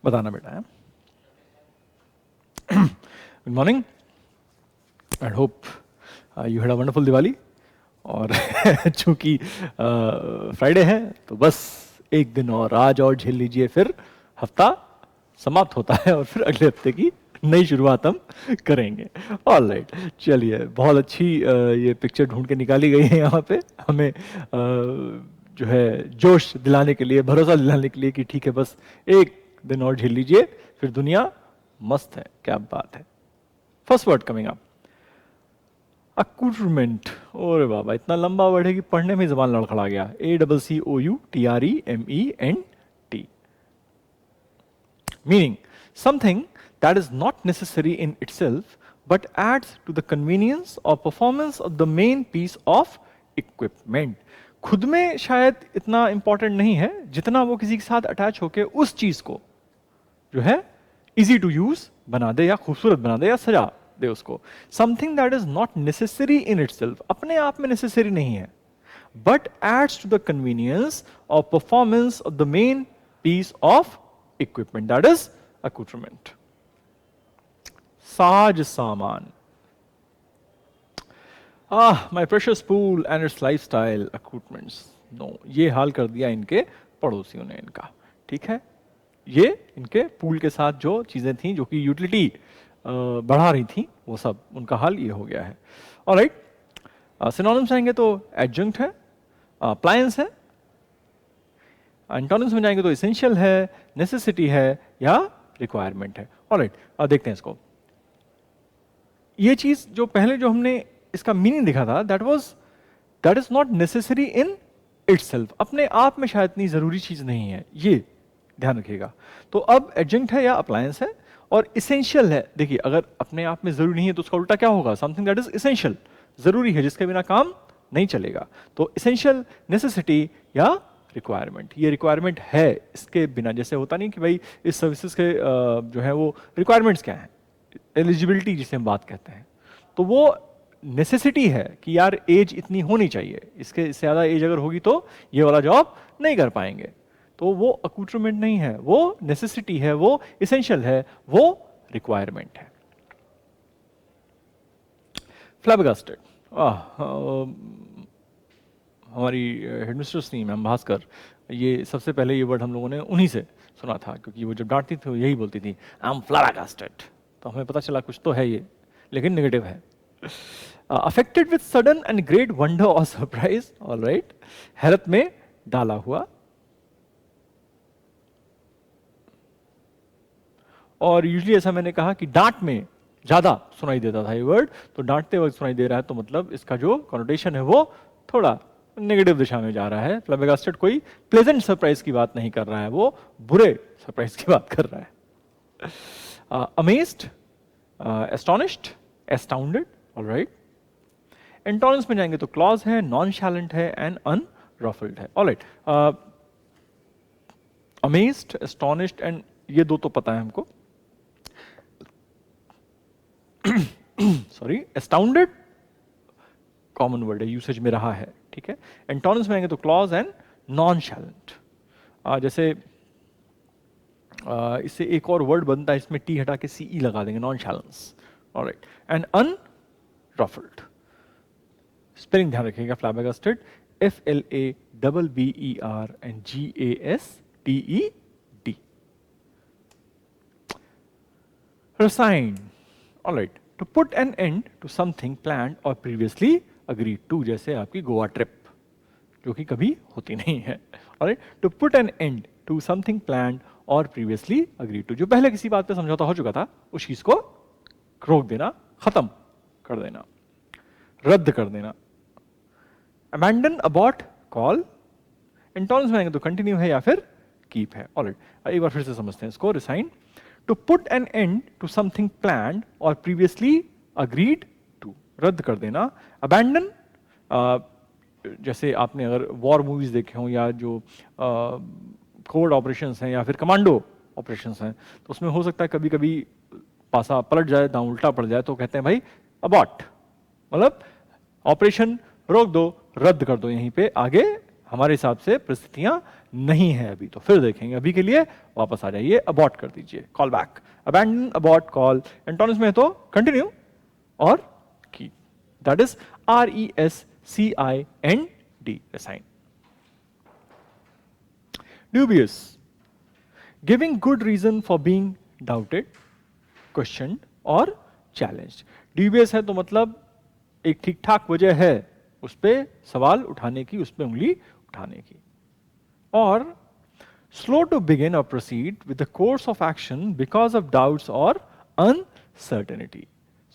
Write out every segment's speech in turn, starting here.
बताना बेटा है। Good morning and hope you had a wonderful Diwali. और चूंकि फ्राइडे है तो बस एक दिन और आज और झेल लीजिए, फिर हफ्ता समाप्त होता है और फिर अगले हफ्ते की नई शुरुआत हम करेंगे। ऑल राइट, चलिए बहुत अच्छी ये पिक्चर ढूंढ के निकाली गई है यहाँ पे हमें जो है जोश दिलाने के लिए, भरोसा दिलाने के लिए कि ठीक है बस एक दिन और झेल लीजिए, फिर दुनिया मस्त है। क्या बात है। First word coming up, accoutrement. ओरे बाबा, इतना लंबा वर्ड है कि पढ़ने में जबान लड़खड़ा गया। ACCOUTREMENT, meaning something that is not necessary in itself but aids to the convenience और performance of the main piece of equipment. खुद में शायद इतना इंपॉर्टेंट नहीं है जितना वो किसी के साथ अटैच होके उस चीज को जो है इजी टू यूज बना दे या खूबसूरत बना दे या सजा दे उसको। Something that is not necessary in itself, अपने आप में नेसेसरी नहीं है, but aids to the convenience और performance of the main piece of equipment, that is accoutrement. साज सामान, my precious pool and its lifestyle accoutrements. No, ये हाल कर दिया इनके पड़ोसियों ने इनका। ठीक है, ये इनके पूल के साथ जो चीजें थी जो कि यूटिलिटी बढ़ा रही थी, वो सब उनका हाल ये हो गया है। ऑलराइट, सिनोनिम्स आएंगे तो एडजंक्ट है, अप्लायंस है, एंटोनिम्स में जाएंगे तो एसेंशियल है, नेसेसिटी है या रिक्वायरमेंट है। ऑलराइट, देखते हैं इसको। ये चीज जो पहले जो हमने इसका मीनिंग दिखा था, that is not necessary in itself, अपने आप में शायद इतनी जरूरी चीज नहीं है, ये ध्यान रखिएगा। तो अब एडजंक्ट है या अप्लायंस है और इसेंशियल है। देखिए, अगर अपने आप में जरूरी नहीं है तो उसका उल्टा क्या होगा? समथिंग दैट इज इसेंशियल, जरूरी है, जिसके बिना काम नहीं चलेगा। तो इसेंशियल, नेसेसिटी या रिक्वायरमेंट। ये रिक्वायरमेंट है, इसके बिना जैसे होता नहीं कि भाई इस सर्विसेज के जो है वो रिक्वायरमेंट्स क्या है, एलिजिबिलिटी जिसे हम बात कहते हैं, तो वो नेसेसिटी है कि यार एज इतनी होनी चाहिए, इसके ज्यादा एज अगर होगी तो ये वाला जॉब नहीं कर पाएंगे। तो वो अक्रूटमेंट नहीं है, वो नेसेसिटी है, वो इसेंशियल है, वो रिक्वायरमेंट है। फ्लैबगास्टेड, हमारी हेडमिस्ट्रेस थी मैम भास्कर, ये सबसे पहले ये वर्ड हम लोगों ने उन्हीं से सुना था, क्योंकि वो जब डांटती थी वो यही बोलती थी, आई एम फ्लैबगास्टेड। तो हमें पता चला कुछ तो है ये, लेकिन नेगेटिव है। Affected with sudden and great wonder और सरप्राइज, ऑलराइट, हैरत में डाला हुआ। और यूजुअली ऐसा मैंने कहा कि डांट में ज्यादा सुनाई देता था ये वर्ड, तो डांटते वक्त सुनाई दे रहा है तो मतलब इसका जो कॉनोटेशन है वो थोड़ा नेगेटिव दिशा में जा रहा है। फ्लैबगास्टेड कोई प्लेजेंट सरप्राइज की बात नहीं कर रहा है, वो बुरे सरप्राइज की बात कर रहा है। Amazed, astonished, astounded, alright. Antonyms में जाएंगे तो क्लॉज है, नॉनशैलेंट है एंड अनरफल्ड है। ऑलराइट, अमेज्ड, एस्टोनिश्ड एंड ये दो तो पता है हमको। सॉरी, एस्टाउंडेड कॉमन वर्ड है, यूसेज में रहा है, ठीक है। एंटोनिम्स में आएंगे तो क्लॉज एंड नॉनशैलेंट। जैसे इससे एक और वर्ड बनता है, इसमें टी हटा के सीई लगा देंगे, नॉनशैलेंस, ऑलराइट। एंड अनरफल्ड, स्पेलिंग ध्यान रखिएगा, फ्लैबगास्टेड FLABBER and GASTED। Resign, alright, to put an end to something planned or previously agreed to, जैसे आपकी गोवा ट्रिप जो कि कभी होती नहीं है। alright, to put an end to something planned or previously agreed to, जो पहले किसी बात पे समझौता हो चुका था उस चीज को रोक देना, खत्म कर देना, रद्द कर देना। Abandon, abort, call। एंटोनिम्स में आएंगे तो कंटिन्यू है या फिर कीप है। ऑलराइट, एक बार फिर से समझते हैं इसको। Resign, to put an end to something planned और प्रीवियसली अग्रीड टू, रद्द कर देना। अबैंडन, जैसे आपने अगर वॉर मूवीज देखे हों या जो कोड ऑपरेशंस हैं या फिर कमांडो ऑपरेशंस हैं, तो उसमें हो सकता है कभी कभी पासा पलट जाए, दांव उल्टा पड़ जाए, तो कहते हैं भाई अबॉट, मतलब ऑपरेशन रोक दो, रद्द कर दो, यहीं पे आगे हमारे हिसाब से परिस्थितियां नहीं है अभी, तो फिर देखेंगे। अभी के लिए वापस आ जाइए, अबॉर्ट कर दीजिए, call back, abandon, abort, call. Antonyms में तो कंटिन्यू और keep, that is RESCIND, resign. Dubious, giving good reason for being doubted, questioned और challenged. Dubious है तो मतलब एक ठीक ठाक वजह है उस पर सवाल उठाने की, उस पर उंगली उठाने की। और slow to begin or proceed with the course of action because of doubts or uncertainty.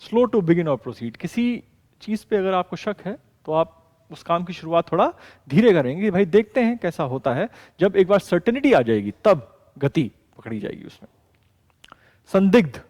Slow to begin or proceed, किसी चीज पे अगर आपको शक है तो आप उस काम की शुरुआत थोड़ा धीरे करेंगे, भाई देखते हैं कैसा होता है, जब एक बार सर्टेनिटी आ जाएगी तब गति पकड़ी जाएगी उसमें। संदिग्ध,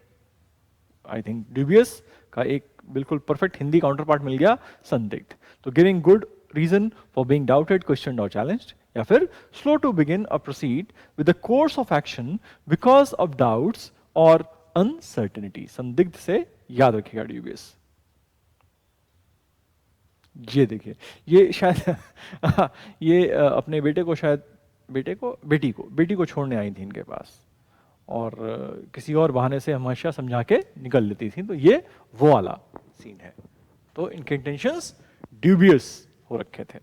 आई थिंक ड्यूबियस का एक बिल्कुल परफेक्ट हिंदी काउंटर पार्ट मिल गया, संदिग्ध। तो giving good reason for being doubted, questioned और चैलेंज्ड, या फिर स्लो टू बिगिन और proceed with the course of action because of doubts और अनसर्टेनिटी। संदिग्ध से याद रखिएगा ड्यूबियस। ये देखिए, ये शायद ये अपने बेटे को, शायद बेटी को छोड़ने आई थी इनके पास, और किसी और बहाने से हमेशा समझा के निकल लेती थी, तो ये वो वाला सीन है। तो इनके इंटेंशंस ड्यूबियस हो रखे थे।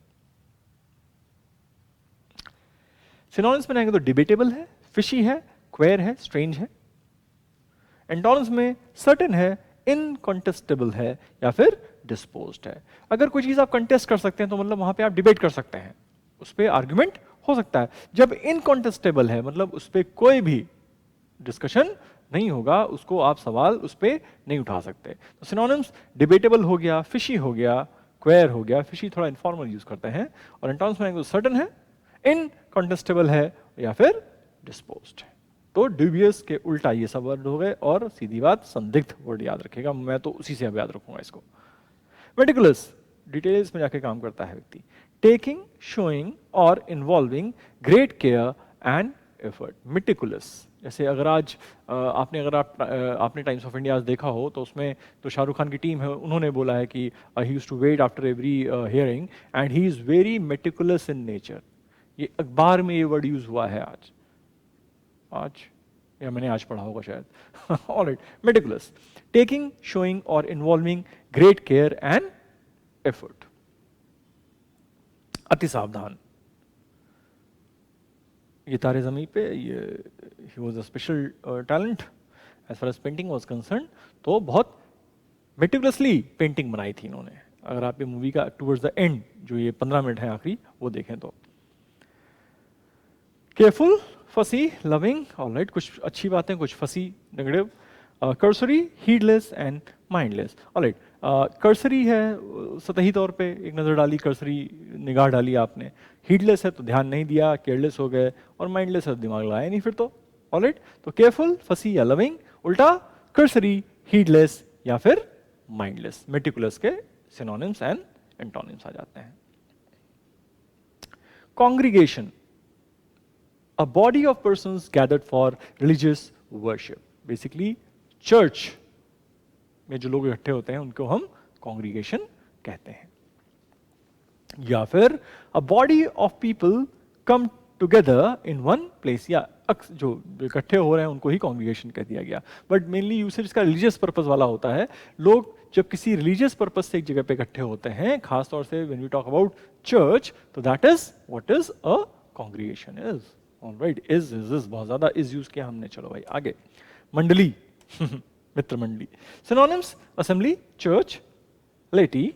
सिनोनिम्स में आएंगे तो डिबेटेबल है, फिशी है, क्वेयर है, स्ट्रेंज है। एंटोनिम्स में सर्टेन है, इनकॉन्टेस्टेबल है, या फिर डिस्पोज्ड है। अगर कोई चीज आप कंटेस्ट कर सकते हैं तो मतलब वहां पे आप डिबेट कर सकते हैं, उस पर आर्ग्यूमेंट हो सकता है। जब इनकॉन्टेस्टेबल है मतलब उस पर कोई भी डिस्कशन नहीं होगा, उसको आप सवाल उस पर नहीं उठा सकते। तो सिनोनिम्स डिबेटेबल हो गया, फिशी हो गया, क्वेयर हो गया, फिशी थोड़ा इनफॉर्मल यूज करते हैं, और एंटोनिम्स में सर्टेन है, इनकॉन्टेस्टेबल है, या फिर डिस्पोज्ड है। तो ड्यूबियस के उल्टा ये सब वर्ड हो गए, और सीधी बात संदिग्ध वर्ड याद रखेगा, मैं तो उसी से अब याद रखूंगा इसको। मेटिकुलस, डिटेल्स में जाके काम करता है व्यक्ति। टेकिंग, शोइंग और involving great care and effort. Meticulous, जैसे अगर आज आपने टाइम्स ऑफ इंडिया देखा हो तो उसमें तो शाहरुख खान की टीम है, उन्होंने बोला है कि he used to wait after every hearing and he is very meticulous in nature. ये अखबार में ये वर्ड यूज हुआ है आज या मैंने आज पढ़ा होगा शायद। ऑलराइट, मेटिकुलस, टेकिंग, शोइंग और involving great care and effort. अति सावधान, ये तारे ज़मीं पे ये he was a special talent as far as painting was concerned, तो बहुत मेटिकुलसली पेंटिंग बनाई थी इन्होंने। अगर आप ये मूवी का टुवर्ड्स द एंड जो ये 15 मिनट है आखिरी वो देखें तो। केयरफुल, फसी, लविंग, ऑलराइट, कुछ अच्छी बातें, कुछ फसी, negative. Cursory, heedless and mindless. Alright, cursory है, सतही तौर पे एक नज़र डाली, कर्सरी निगाह डाली आपने। हीडलेस है तो ध्यान नहीं दिया, केयरलेस हो गए, और माइंडलेस है तो दिमाग लगाया नहीं फिर तो। ऑलराइट, तो केयरफुल, फसी या लविंग, उल्टा कर्सरी, हीडलेस या फिर माइंडलेस। मेटिकुलस के सिनोनिम्स एंड एंटोनिम्स आ जाते हैं। Congregation, a body of persons gathered for religious worship. Basically, church में जो लोग इकट्ठे होते हैं उनको हम congregation कहते हैं। या फिर a body of people come together in one place, या जो इकट्ठे हो रहे हैं उनको ही congregation कह दिया गया। बट मेनली यूसेज इसका रिलीजियस पर्पस वाला होता है। लोग जब किसी रिलीजियस पर्पस से एक जगह पे इकट्ठे होते हैं, खासतौर से when we talk about church, तो that is what is a congregation is. Alright, is बहुत ज्यादा इज यूज किया हमने। चलो भाई आगे। मंडली, मित्र मंडली। सिनोनिम्स, असेंबली, चर्च, लेटी।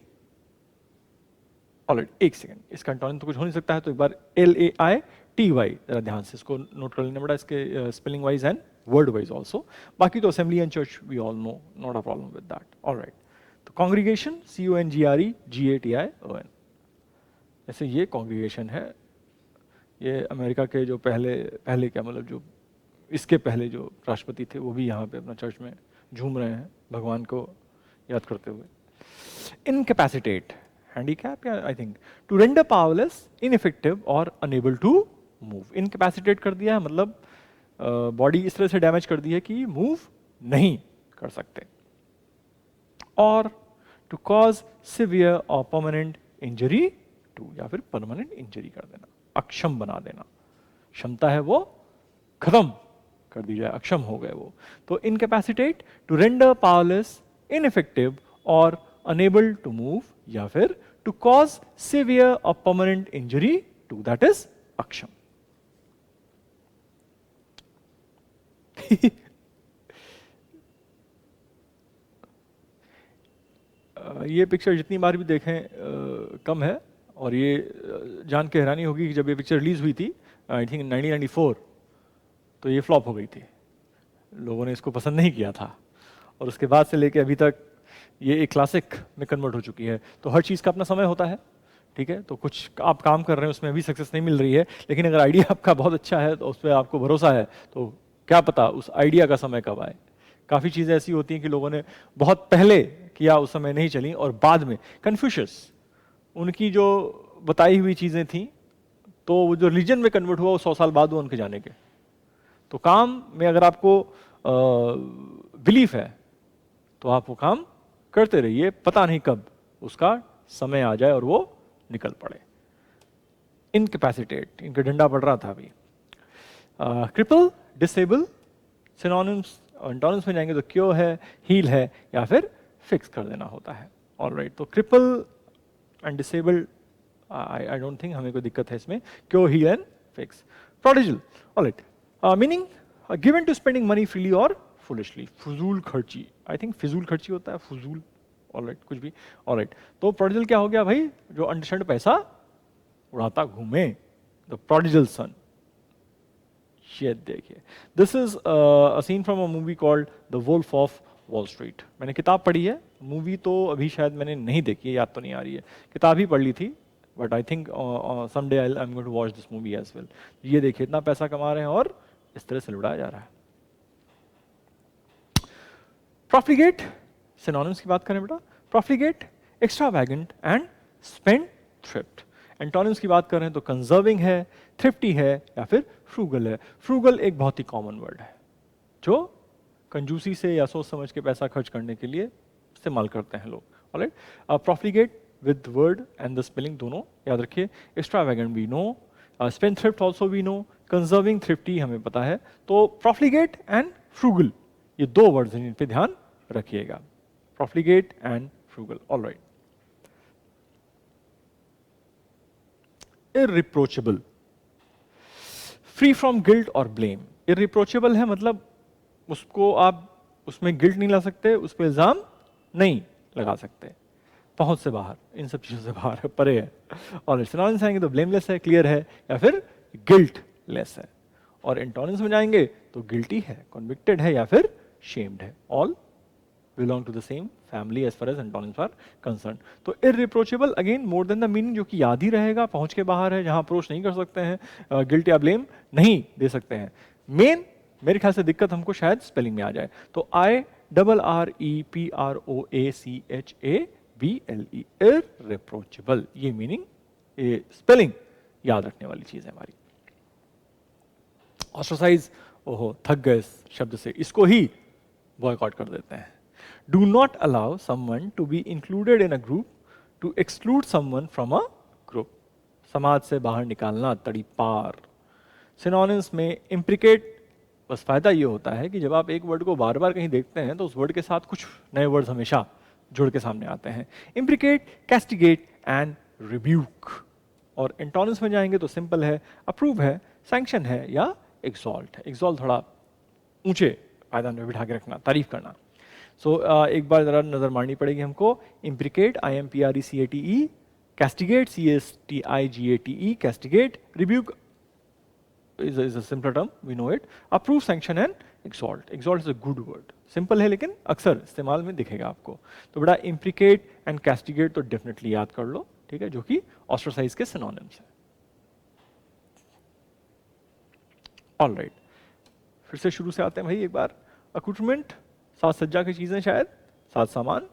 ऑलराइट, एक सेकंड, इसका एंटोनिम तो कुछ हो नहीं सकता है, तो एक बार LAITY जरा ध्यान से इसको नोट कर लेना पड़ा, इसके spelling wise and word wise also. बाकी तो assembly and church we all know, not a problem with that. Alright, तो कॉन्ग्रीगेशन, CONGREGATION, जैसे ये कॉन्ग्रीगेशन है। ये अमेरिका के जो पहले क्या मतलब जो इसके पहले जो राष्ट्रपति थे वो भी यहाँ पे अपना चर्च में झूम रहे हैं भगवान को याद करते हुए। इनकैपेसिटेट, हैंडीकैप या I think to render powerless, ineffective और अनेबल टू मूव। इनकैपेसिटेट कर दिया है मतलब बॉडी इस तरह से डैमेज कर दी है कि मूव नहीं कर सकते। और टू कॉज सिवियर और परमानेंट इंजरी टू, या फिर परमानेंट इंजरी कर देना, अक्षम बना देना। क्षमता है वो खत्म कर दी जाए, अक्षम हो गए वो। तो incapacitate, to render powerless, ineffective और अनेबल टू मूव, या फिर टू कॉज सिवियर और permanent injury to, that is अक्षम। ये पिक्चर जितनी बार भी देखें कम है, और ये जान के हैरानी होगी कि जब ये पिक्चर रिलीज हुई थी आई थिंक 1994, तो ये फ्लॉप हो गई थी, लोगों ने इसको पसंद नहीं किया था, और उसके बाद से लेके अभी तक ये एक क्लासिक में कन्वर्ट हो चुकी है। तो हर चीज़ का अपना समय होता है, ठीक है। तो कुछ आप काम कर रहे हैं उसमें अभी सक्सेस नहीं मिल रही है, लेकिन अगर आइडिया आपका बहुत अच्छा है तो उस पर आपको भरोसा है, तो क्या पता उस आइडिया का समय कब आए। काफ़ी चीज़ें ऐसी होती हैं कि लोगों ने बहुत पहले किया, उस समय नहीं चली, और बाद में कन्फ्यूशियस, उनकी जो बताई हुई चीज़ें थी, तो वो जो रिलीजन में कन्वर्ट हुआ वो 100 साल बाद हुआ उनके जाने के। तो काम में अगर आपको बिलीफ है तो आप वो काम करते रहिए, पता नहीं कब उसका समय आ जाए और वो निकल पड़े। इनकैपेसिटेट, इनका डंडा पड़ रहा था अभी। क्रिपल, डिसेबल, सिनोनिम्स एंटोनिम्स में जाएंगे तो क्योर है, हील है, या फिर फिक्स कर देना होता है। ऑलराइट, तो cripple and disable I don't think हमें कोई दिक्कत है इसमें। Cure, heal and fix. Prodigal, alright, meaning given to spending money freely और फुलिशली, फजूल खर्ची। आई थिंक फिजूल खर्ची होता है, फजूल, ऑलराइट, कुछ भी। ऑलराइट, तो प्रोडिजिल क्या हो गया भाई, जो अंडरस्टैंड पैसा उड़ाता घूमे, द प्रोडिजिल सन। ये देखिए, this is a scene from a movie called the Wolf of Wall Street. मैंने किताब पढ़ी है, मूवी तो अभी शायद मैंने नहीं देखी है, याद तो नहीं आ रही है, किताब ही पढ़ ली थी, but I think someday I am going to watch this movie as well. ये देखिए, इतना पैसा कमा रहे हैं और इस तरह से लुटाया जा रहा है। प्रॉफिगेट, सिनोनिम्स की बात करें बेटा, प्रॉफिगेट, एक्स्ट्रावैगेंट एंड स्पेंडथ्रिफ्ट। एंटोनिम्स की बात करें तो कंजर्विंग है, थ्रिफ्टी है, या फिर फ्रूगल है। फ्रूगल एक बहुत ही कॉमन वर्ड है जो कंजूसी से या सोच समझ के पैसा खर्च करने के लिए इस्तेमाल करते हैं लोग। Alright, profligate with word and the spelling दोनों याद रखिए। Extravagant we know, spendthrift also we know, conserving, thrifty हमें पता है। तो प्रॉफिगेट एंड फ्रूगल, ये दो वर्ड्स हैं, इन पे ध्यान रखिएगा, profligate and frugal. Alright, irreproachable, free from guilt और ब्लेम। इररिप्रोचेबल है मतलब उसको आप उसमें गिल्ट नहीं ला सकते, उस पर इल्जाम नहीं लगा सकते, पहुंच से बाहर, इन सब चीजों से बाहर है, परे है। और सिनोनिम्स आएंगे तो ब्लेमलेस है, क्लियर है, या फिर गिल्टलेस है। और एंटोनिम्स में जाएंगे तो गिल्टी है, कन्विक्टेड है, या फिर शेम्ड है। All belong to the same family as far as antonyms are concerned. तो irreproachable again more than the meaning, जो कि याद ही रहेगा, पहुंच के बाहर है, जहां अप्रोच नहीं कर सकते हैं, गिल्ट या ब्लेम नहीं दे सकते हैं। मेन मेरे ख्याल से दिक्कत हमको शायद स्पेलिंग में आ जाए, तो IRREPROACHABLE, irreproachable, ये मीनिंग, ये स्पेलिंग याद रखने वाली चीज है हमारी। ऑस्ट्रासाइज, ओहो थक गए इस शब्द से, इसको ही बॉयकॉट कर देते हैं। Do not allow someone to be included in a group, to exclude someone from a group. समाज से बाहर निकालना, तड़ीपार। सिनोनिम्स में इम्प्रिकेट, बस फायदा ये होता है कि जब आप एक वर्ड को बार बार कहीं देखते हैं तो उस वर्ड के साथ कुछ नए वर्ड्स हमेशा जुड़ के सामने आते हैं। इम्प्रिकेट, कैस्टिगेट एंड रिब्यूक। और एंटोनिम्स में जाएंगे तो सिंपल है, अप्रूव है, सैंक्शन है, या एक्सॉल्ट है। एक्सॉल्ट थोड़ा ऊंचे पायदान में बिठा के रखना, तारीफ करना। सो एक बार जरा नजर मारनी पड़ेगी हमको। Imprecate, IMPRECATE, castigate, CASTIGATE, castigate, rebuke is a simpler term, we know it, approve, sanction and exalt. Exalt is a good word, simple है लेकिन अक्सर इस्तेमाल में दिखेगा आपको। तो बड़ा इम्प्रिकेट एंड कैस्टिगेट तो डेफिनेटली याद कर लो, ठीक है, जो कि ऑस्ट्रासाइज के सिनोनिम्स है। ऑलराइट, फिर से शुरू से आते हैं भाई एक बार। अक्रूटमेंट, साथ सज्जा की चीजें, शायद साथ सामान,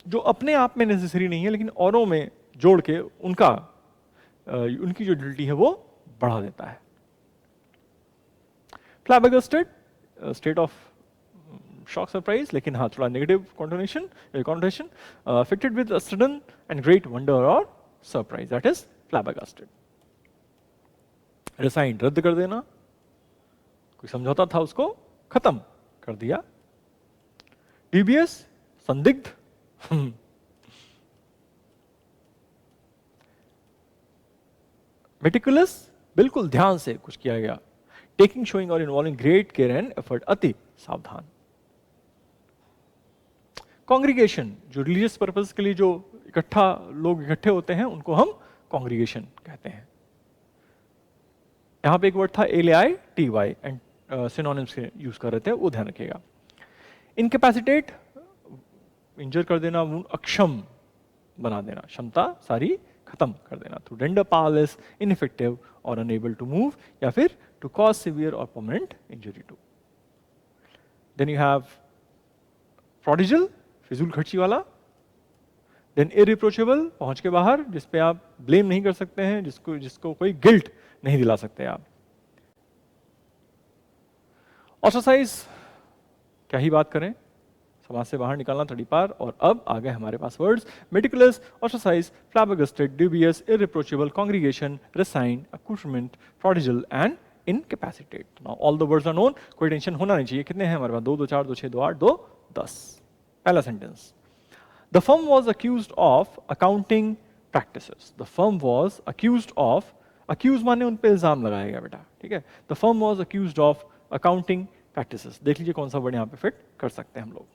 जो अपने आप में नेसेसरी नहीं है लेकिन औरों में जोड़ के उनकी जो ड्यूटी है वो बढ़ा देता है। Flabbergasted, state of shock surprise, लेकिन हाँ थोड़ा negative connotation, affected with a sudden and great wonder और surprise, that is flabbergasted. Rescind रद्द कर देना, कोई समझौता था उसको खत्म कर दिया। ड्यूबियस संदिग्ध, मेटिकुलस बिल्कुल ध्यान से कुछ किया गया। टेकिंग, शोइंग और involving great care and effort, अति सावधान। कॉन्ग्रीगेशन, जो रिलीजियस पर्पस के लिए जो लोग इकट्ठे होते हैं उनको हम कॉन्ग्रीगेशन कहते हैं। यहां पे एक वर्ड था LAITY एंड सिनोनिम्स के यूज कर रहे थे, वो ध्यान रखिएगा। इनकेपेसिटेट, इंजर कर देना, अक्षम बना देना, क्षमता सारी खत्म कर देना। टू रेंडर पावरलेस, इनइफेक्टिव और अनएबल टू मूव, या फिर टू कॉज सिवियर और permanent injury to. Then you have prodigal, फिजूल खर्ची वाला। देन इरिप्रोचेबल, पहुंच के बाहर, जिसपे आप ब्लेम नहीं कर सकते हैं, जिसको कोई गिल्ट नहीं दिला सकते आप। ऑस्ट्रेसाइज, क्या ही बात करें, समाज से बाहर निकालना, तड़ीपार। और अब आ गए हमारे पास words, meticulous, ostracize, flabbergasted, dubious, irreproachable, congregation, rescind, accoutrement, prodigal and incapacitate. Now all the words are known, कोई टेंशन होना नहीं चाहिए। कितने हैं हमारे पास? 2 2 4 2 6 2 8 2 10। पहला sentence, the firm was accused of accounting practices. The firm was accused of, accuse माने उन पे इल्जाम लगाया गया बेटा, ठीक है। The firm was accused of accounting practices. देख लीजिए कौन सा वर्ड यहाँ पे फिट कर सकते हैं हम लोग।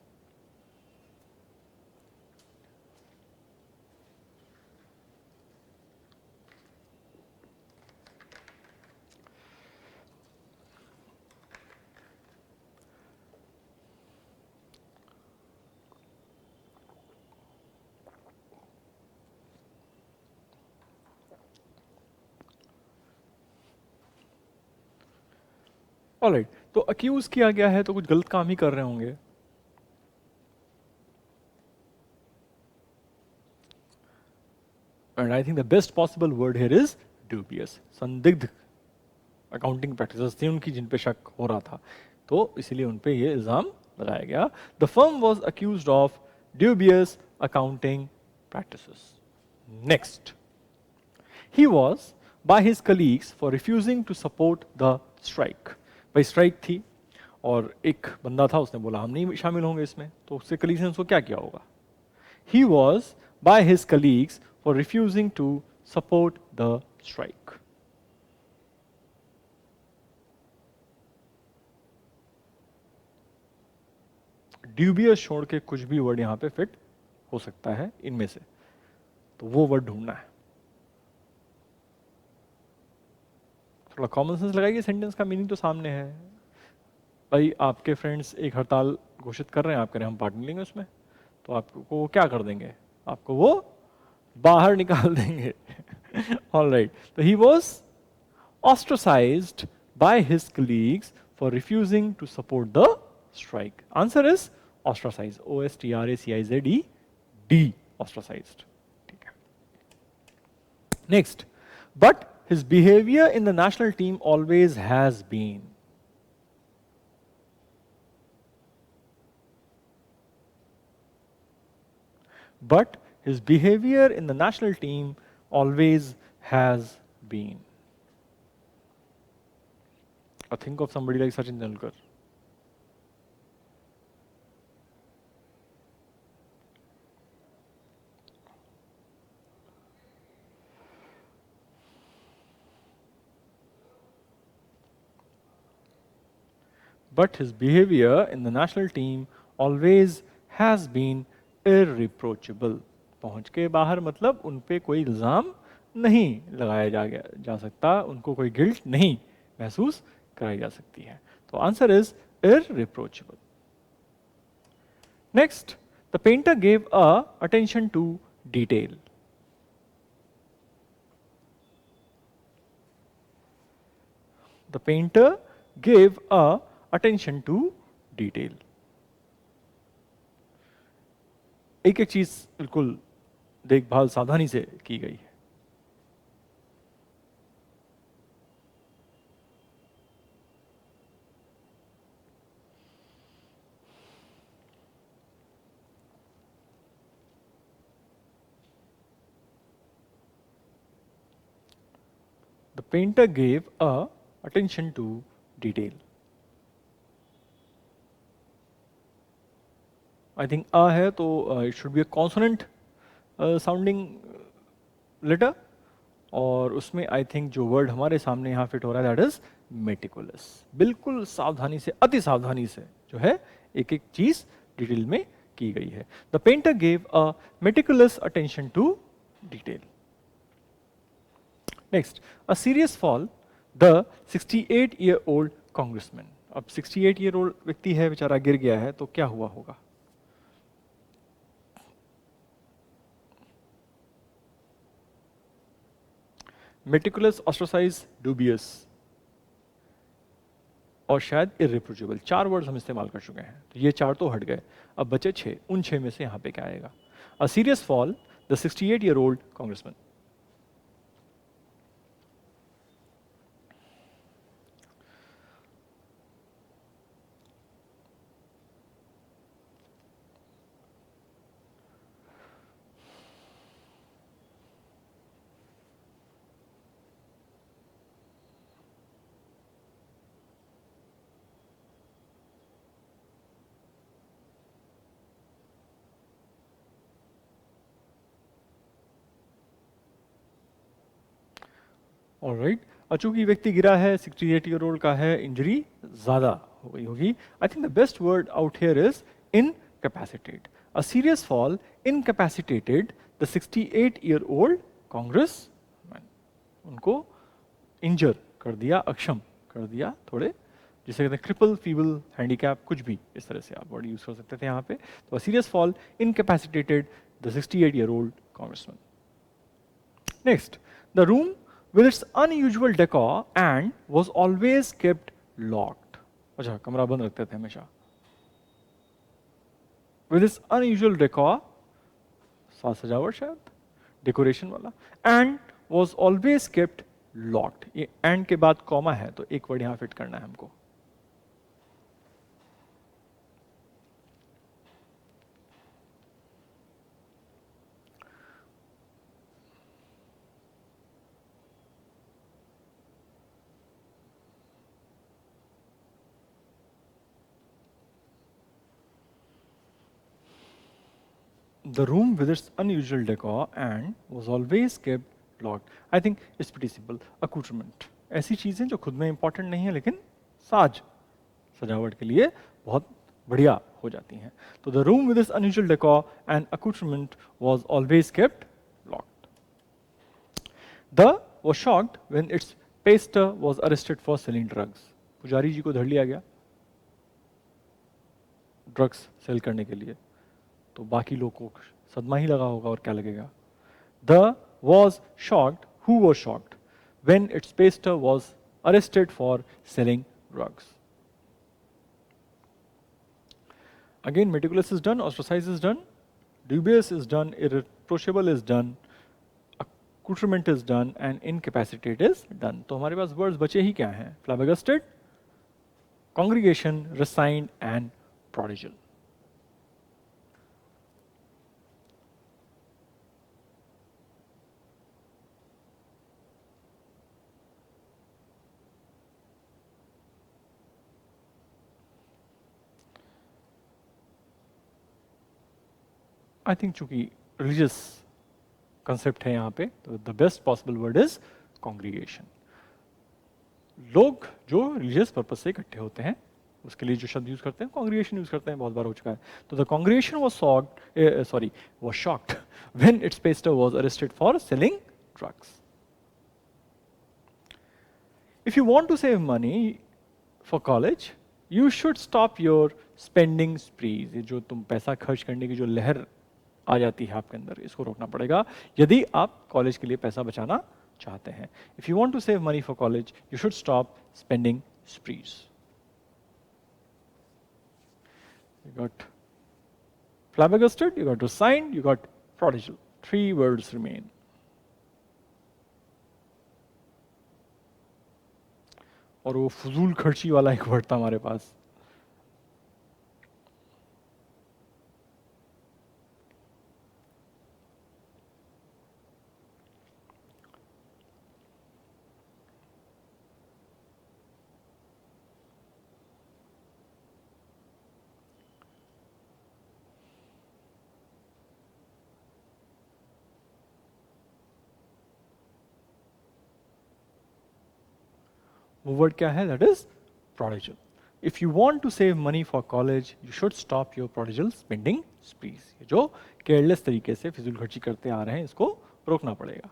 ऑलराइट, तो अक्यूज किया गया है तो कुछ गलत काम ही कर रहे होंगे। And I think the best possible word here is dubious, संदिग्ध अकाउंटिंग प्रैक्टिसेस थी उनकी जिन पे शक हो रहा था, तो इसीलिए उन पे ये इल्जाम लगाया गया। The firm was accused of dubious accounting practices. Next, he was by his colleagues for refusing to support the strike. भाई स्ट्राइक थी और एक बंदा था, उसने बोला हम नहीं शामिल होंगे इसमें, तो उससे कलीग्स ने उसको क्या किया होगा? He was by his colleagues for refusing to support the strike. Dubious छोड़ के कुछ भी वर्ड यहां पे फिट हो सकता है इनमें से, तो वो वर्ड ढूंढना है। थोड़ा कॉमन सेंस लगाइए, सेंटेंस का मीनिंग तो सामने है। भाई आपके फ्रेंड्स एक हड़ताल घोषित कर रहे हैं, आप कह रहे हैं हम पार्ट नहीं लेंगे उसमें, तो आपको वो क्या कर देंगे? आपको वो बाहर निकाल देंगे। ऑलराइट, तो he was ostracized by his colleagues for refusing to support the strike. Answer is ostracized. OSTRACIZED, ostracized. Next, but his behavior in the national team always has been. But his behavior in the national team always has been. Or think of somebody like Sachin Tendulkar. But his behavior in the national team always has been irreproachable. पहुंच के बाहर मतलब उन पे कोई इल्जाम नहीं लगाया जा सकता, उनको कोई गिल्ट नहीं महसूस कराई जा सकती है। तो answer is irreproachable. Next, the painter gave attention to detail. The painter gave attention to detail. एक एक चीज बिल्कुल देखभाल सावधानी से की गई है। painter gave a attention to detail. I think a है तो it should be a consonant sounding letter, और उसमें आई थिंक जो वर्ड हमारे सामने यहाँ फिट हो रहा है दैट इज मेटिकुलस। बिल्कुल सावधानी से, अति सावधानी से जो है एक एक चीज डिटेल में की गई है। The painter gave a meticulous attention to detail. Next, a serious fall, the 68 year old congressman. अब 68 ईयर ओल्ड व्यक्ति है, बेचारा गिर गया है, तो क्या हुआ होगा? मेटिकुलस, ऑस्ट्रोसाइज, डूबियस और शायद इरिप्रोचेबल। 4 वर्ड्स हम इस्तेमाल कर चुके हैं, तो ये 4 तो हट गए। अब बचे 6। उन 6 में से यहाँ पे क्या आएगा? अ serious fall, the 68 year old congressman. Alright, चूंकि व्यक्ति गिरा है, 68 ईयर ओल्ड का है, इंजरी ज्यादा हो गई होगी। I think the best word out here is incapacitate. A serious fall incapacitated the 68 year old congressman. उनको इंजर कर दिया, अक्षम कर दिया, थोड़े जिसे कहते हैं क्रिपल, फीबल, हैंडीकैप, कुछ भी इस तरह से आप वर्ड यूज कर सकते थे यहाँ पे। तो serious fall incapacitated the 68 year old congressman. Next, the room with its unusual decor and was always kept locked. अच्छा, कमरा बंद रखते थे हमेशा। With its unusual decor, साज सजावट शायद, डेकोरेशन वाला, and was always kept locked। ये and के बाद कॉमा है, तो एक वर्ड यहाँ फिट करना है हमको। The room with its unusual decor and was always kept locked. I think it's pretty simple. Accoutrement, ऐसी चीजें जो खुद में इंपॉर्टेंट नहीं है लेकिन साज सजावट के लिए बहुत बढ़िया हो जाती हैं। तो the room with its unusual decor and accoutrement was always kept locked. The was shocked when its pastor was arrested for selling drugs. पुजारी जी को धर लिया गया ड्रग्स सेल करने के लिए, तो बाकी लोगों को सदमा ही लगा होगा, और क्या लगेगा? The was shocked, who was shocked when its pastor was arrested for selling drugs. Again, meticulous is done, ostracize is done, dubious is done, irreproachable is done, accoutrement is done, and incapacitate is done. तो हमारे पास words बचे ही क्या हैं? Flabbergasted, congregation, resigned, and prodigal. I think चूंकि religious concept है यहाँ पे, तो the best possible word is congregation. लोग जो रिलीजियस पर्पज से इकट्ठे होते हैं उसके लिए जो शब्द यूज करते हैं कॉन्ग्रीगेशन यूज करते हैं, बहुत बार हो चुका है। तो the congregation was shocked when its pastor was arrested for selling drugs. If you want to save money for college, you should stop your spending sprees. ये जो तुम पैसा खर्च करने की जो लहर आ जाती है आपके अंदर, इसको रोकना पड़ेगा यदि आप कॉलेज के लिए पैसा बचाना चाहते हैं। If you want to save money for college, you should stop spending sprees. You got flabbergasted, you got resigned, you got prodigal. 3 words remain. और वो फजूल खर्ची वाला एक वर्ड था हमारे पास। वो वर्ड क्या है? That is prodigal. If you want to save money for college, you should stop your prodigal spending sprees. ये जो केयरलेस तरीके से फिजूल खर्ची करते आ रहे हैं, इसको रोकना पड़ेगा.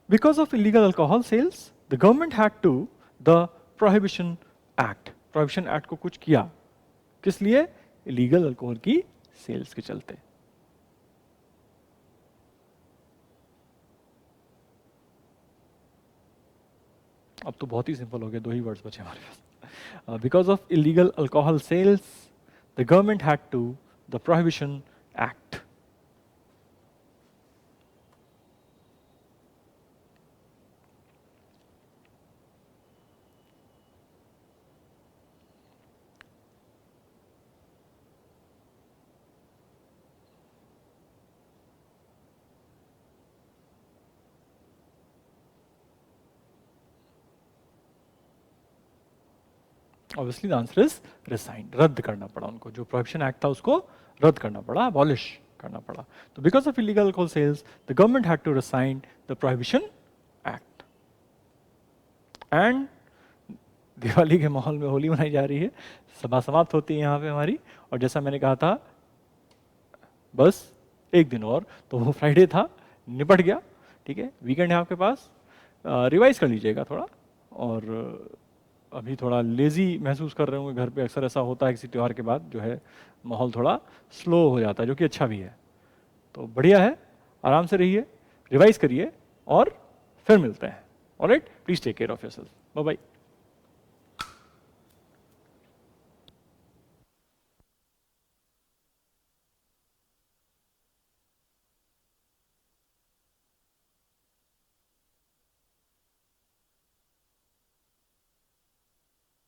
Because of illegal alcohol sales, the government had to the Prohibition Act. Prohibition Act को कुछ किया. किस लिए? Illegal alcohol की सेल्स के चलते. अब तो बहुत ही सिंपल हो गया, 2 ही वर्ड्स बचे हमारे पास. Because of illegal alcohol sales the government had to the prohibition act. Obviously the answer is rescind. रद्द करना पड़ा उनको, जो प्रोहिबिशन एक्ट था उसको रद्द करना पड़ा, अबॉलिश करना पड़ा. तो because of illegal alcohol sales the government had to resign the prohibition act. And Diwali के माहौल में होली मनाई जा रही है, सभा समाप्त होती है यहाँ पे हमारी. और जैसा मैंने कहा था, बस एक दिन और, तो वो फ्राइडे था, निपट गया. ठीक है, वीकेंड है आपके पास, रिवाइज कर लीजिएगा थोड़ा. और अभी थोड़ा लेज़ी महसूस कर रहे होंगे घर पे, अक्सर ऐसा होता है किसी त्यौहार के बाद, जो है माहौल थोड़ा स्लो हो जाता है, जो कि अच्छा भी है. तो बढ़िया है, आराम से रहिए, रिवाइज करिए और फिर मिलते हैं. Alright, please take care of yourself. Bye bye.